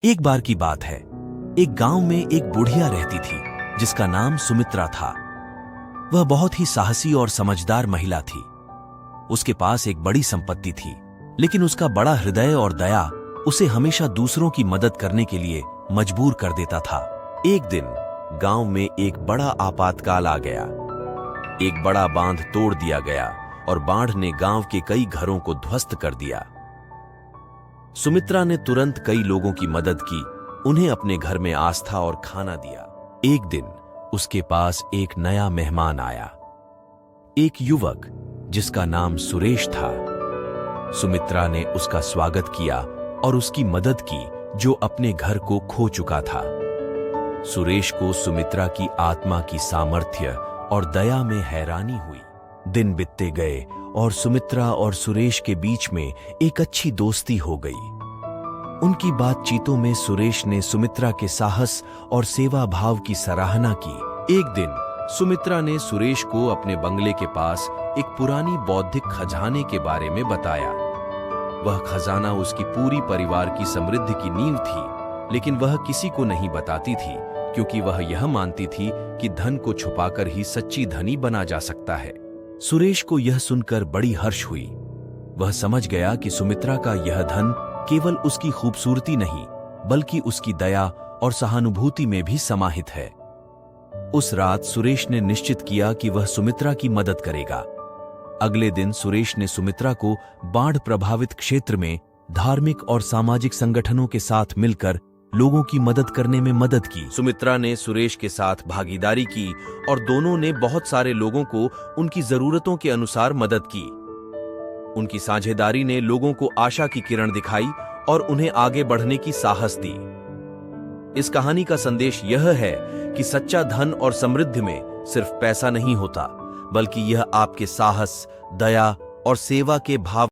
एक बार की बात है। एक गांव में एक बुढ़िया रहती थी जिसका नाम सुमित्रा था। वह बहुत ही साहसी और समझदार महिला थी। उसके पास एक बड़ी संपत्ति थी, लेकिन उसका बड़ा हृदय और दया उसे हमेशा दूसरों की मदद करने के लिए मजबूर कर देता था। एक दिन गांव में एक बड़ा आपातकाल आ गया। एक बड़ा बांध तोड़ दिया गया और बाढ़ ने गांव के कई घरों को ध्वस्त कर दिया। सुमित्रा ने तुरंत कई लोगों की मदद की, उन्हें अपने घर में आस्था और खाना दिया। एक दिन उसके पास एक नया मेहमान आया, एक युवक जिसका नाम सुरेश था। सुमित्रा ने उसका स्वागत किया और उसकी मदद की, जो अपने घर को खो चुका था। सुरेश को सुमित्रा की आत्मा की सामर्थ्य और दया में हैरानी हुई। दिन बीतते गए और सुमित्रा और सुरेश के बीच में एक अच्छी दोस्ती हो गई। उनकी बातचीतों में सुरेश ने सुमित्रा के साहस और सेवा भाव की सराहना की। एक दिन सुमित्रा ने सुरेश को अपने बंगले के पास एक पुरानी बौद्धिक खजाने के बारे में बताया। वह खजाना उसकी पूरी परिवार की समृद्धि की नींव थी, लेकिन वह किसी को नहीं बताती थी, क्योंकि वह यह मानती थी कि धन को छुपाकर ही सच्ची धनी बना जा सकता है। सुरेश को यह सुनकर बड़ी हर्ष हुई। वह समझ गया कि सुमित्रा का यह धन केवल उसकी खूबसूरती नहीं, बल्कि उसकी दया और सहानुभूति में भी समाहित है। उस रात सुरेश ने निश्चित किया कि वह सुमित्रा की मदद करेगा। अगले दिन सुरेश ने सुमित्रा को बाढ़ प्रभावित क्षेत्र में धार्मिक और सामाजिक संगठनों के साथ मिलकर लोगों की मदद करने में मदद की। सुमित्रा ने सुरेश के साथ भागीदारी की और दोनों ने बहुत सारे लोगों को उनकी जरूरतों के अनुसार मदद की। उनकी साझेदारी ने लोगों को आशा की किरण दिखाई और उन्हें आगे बढ़ने की साहस दी। इस कहानी का संदेश यह है कि सच्चा धन और समृद्धि में सिर्फ पैसा नहीं होता, बल्कि यह आपके साहस, दया और सेवा के भाव